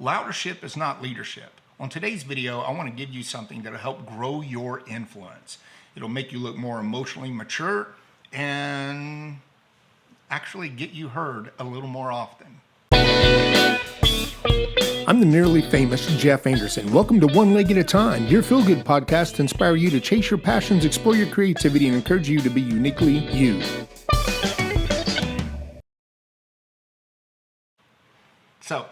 Loudership is not leadership. On today's video, I want to give you something that'll help grow your influence. It'll make you look more emotionally mature and actually get you heard a little more often. I'm the nearly famous Jeff Anderson. Welcome to One Leg at a Time, your feel-good podcast to inspire you to chase your passions, explore your creativity, and encourage you to be uniquely you. So,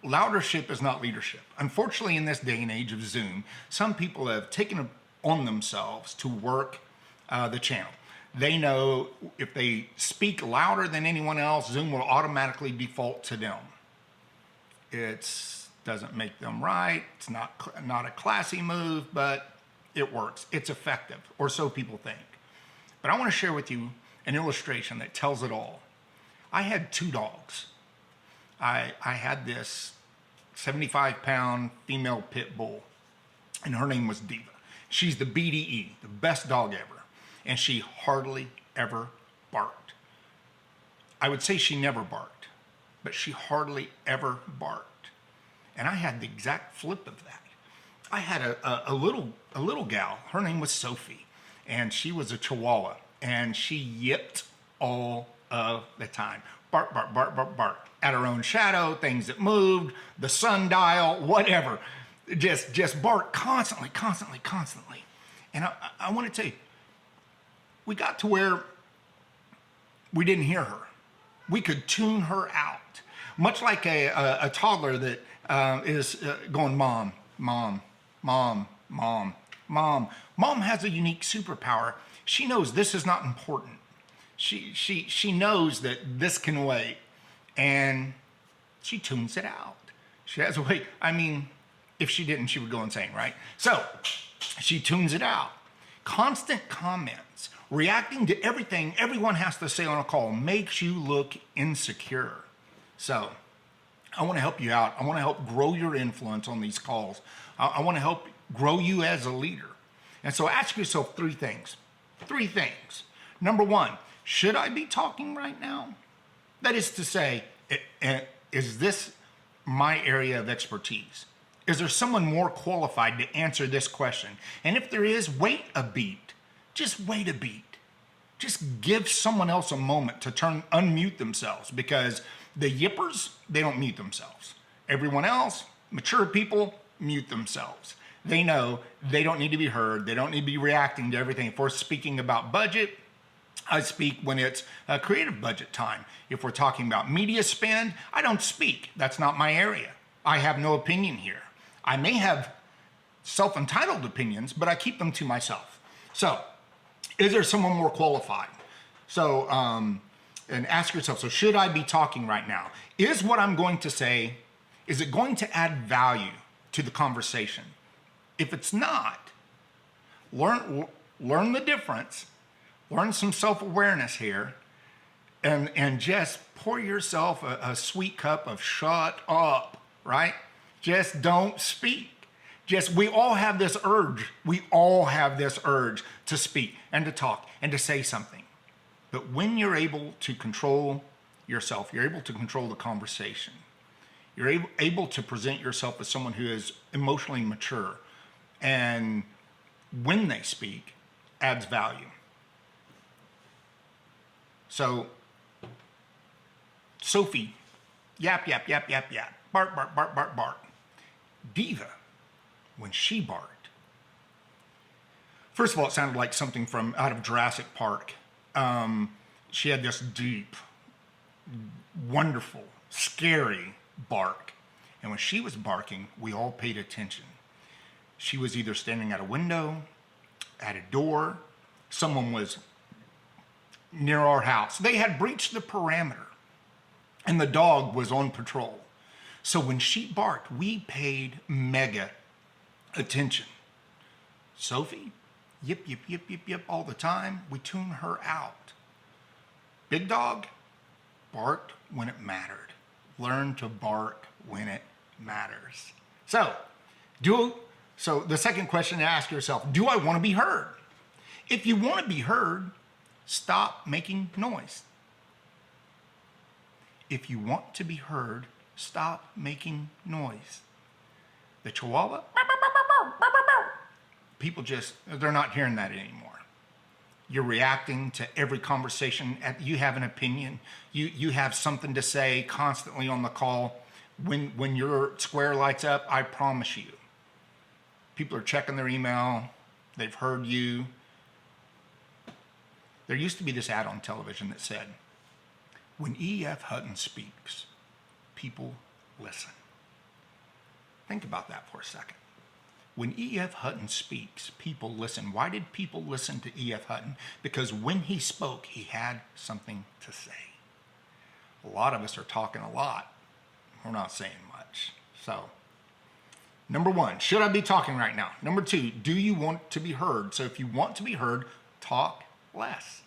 loudership is not leadership. Unfortunately, in this day and age of Zoom, some people have taken it on themselves to work the channel. They know if they speak louder than anyone else, Zoom will automatically default to them. It doesn't make them right. It's not a classy move, but it works. It's effective, or so people think. But I want to share with you an illustration that tells it all. I had two dogs. I had this 75-pound female pit bull, and her name was Diva. She's the BDE, the best dog ever, and she hardly ever barked. I would say she never barked, but she hardly ever barked. And I had the exact flip of that. I had a little gal, her name was Sophie, and she was a Chihuahua, and she yipped all of the time. Bark, bark, bark, bark, bark. At her own shadow, things that moved, the sundial, whatever. Just bark constantly, constantly, constantly. And I want to tell you, we got to where we didn't hear her. We could tune her out. Much like a toddler that is going, mom, mom, mom, mom, mom. Mom has a unique superpower. She knows this is not important. She knows that this can wait, and she tunes it out. She has a way. I mean, if she didn't, she would go insane, right? So she tunes it out. Constant comments, reacting to everything everyone has to say on a call makes you look insecure. So I want to help you out. I want to help grow your influence on these calls. I want to help grow you as a leader. And so ask yourself three things. Number one, should I be talking right now? That is to say, is this my area of expertise? Is there someone more qualified to answer this question? And if there is, wait a beat. Just wait a beat. Just give someone else a moment to unmute themselves, because the yippers, they don't mute themselves. Everyone else, mature people, mute themselves. They know they don't need to be heard. They don't need to be reacting to everything. If we're speaking about budget, I speak when it's a creative budget time. If we're talking about media spend, I don't speak. That's not my area. I have no opinion here. I may have self-entitled opinions, but I keep them to myself. So, is there someone more qualified? So, and ask yourself, so should I be talking right now? Is what I'm going to say, is it going to add value to the conversation? If it's not, learn the difference. Learn some self-awareness here, and just pour yourself a sweet cup of shut up, right? Just don't speak. We all have this urge. We all have this urge to speak and to talk and to say something. But when you're able to control yourself, you're able to control the conversation. You're able to present yourself as someone who is emotionally mature, and when they speak, adds value. So, Sophie, yap, yap, yap, yap, yap, bark, bark, bark, bark, bark. Diva, when she barked, first of all, it sounded like something from out of Jurassic Park. She had this deep, wonderful, scary bark. And when she was barking, we all paid attention. She was either standing at a window, at a door, someone was near our house. They had breached the perimeter, and the dog was on patrol. So when she barked, we paid mega attention. Sophie, yip, yip, yip, yip, yip all the time. We tune her out. Big dog barked when it mattered. Learn to bark when it matters. So the second question to ask yourself, do I want to be heard? If you want to be heard, stop making noise. If you want to be heard, stop making noise. The Chihuahua, people they're not hearing that anymore. You're reacting to every conversation. You have an opinion. You have something to say constantly on the call. When your square lights up, I promise you, people are checking their email. They've heard you. There used to be this ad on television that said, when E.F. Hutton speaks, people listen. Think about that for a second. When E.F. Hutton speaks, people listen. Why did people listen to E.F. Hutton? Because when he spoke, he had something to say. A lot of us are talking a lot. We're not saying much. So, number one, should I be talking right now? Number two, do you want to be heard? So if you want to be heard, talk less.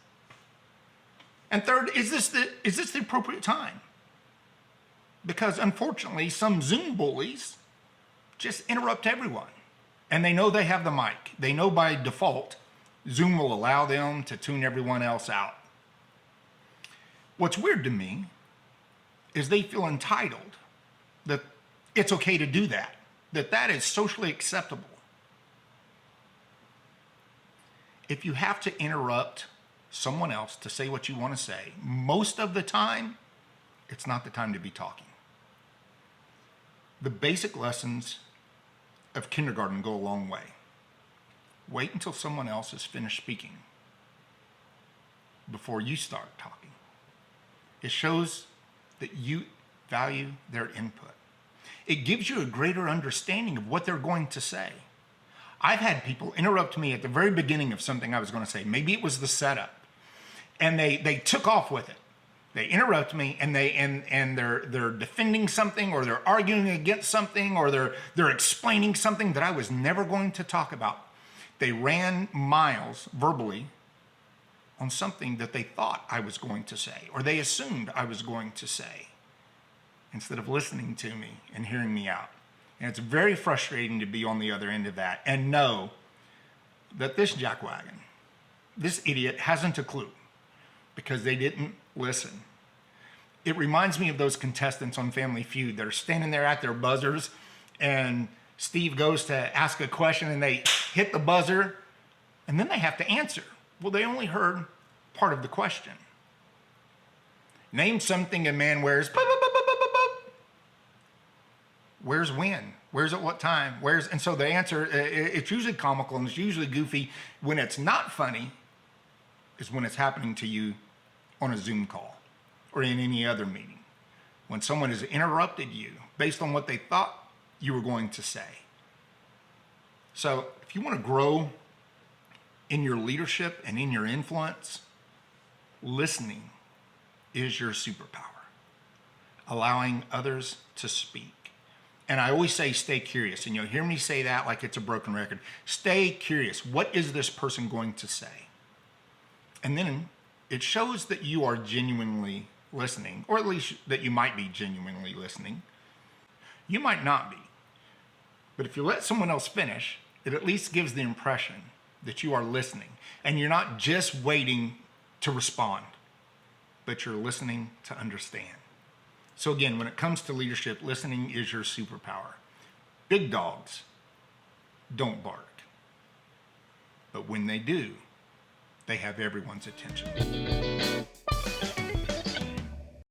And third, is this the appropriate time? Because unfortunately, some Zoom bullies just interrupt everyone. And they know they have the mic. They know by default, Zoom will allow them to tune everyone else out. What's weird to me is they feel entitled that it's okay to do that, that is socially acceptable. If you have to interrupt someone else to say what you want to say, most of the time, it's not the time to be talking. The basic lessons of kindergarten go a long way. Wait until someone else has finished speaking before you start talking. It shows that you value their input. It gives you a greater understanding of what they're going to say. I've had people interrupt me at the very beginning of something I was going to say. Maybe it was the setup, and they took off with it. They interrupt me, and they're defending something, or they're arguing against something, or they're explaining something that I was never going to talk about. They ran miles verbally on something that they thought I was going to say, or they assumed I was going to say, instead of listening to me and hearing me out. And it's very frustrating to be on the other end of that and know that this jackwagon, this idiot, hasn't a clue because they didn't listen. It reminds me of those contestants on Family Feud that are standing there at their buzzers, and Steve goes to ask a question and they hit the buzzer and then they have to answer. Well, they only heard part of the question. Name something a man wears. Where's when? Where's at what time? And so the answer, it's usually comical and it's usually goofy. When it's not funny is when it's happening to you on a Zoom call or in any other meeting. When someone has interrupted you based on what they thought you were going to say. So if you want to grow in your leadership and in your influence, listening is your superpower. Allowing others to speak. And I always say, stay curious. And you'll hear me say that like it's a broken record. Stay curious. What is this person going to say? And then it shows that you are genuinely listening, or at least that you might be genuinely listening. You might not be. But if you let someone else finish, it at least gives the impression that you are listening. And you're not just waiting to respond, but you're listening to understand. So again, when it comes to leadership, listening is your superpower. Big dogs don't bark. But when they do, they have everyone's attention.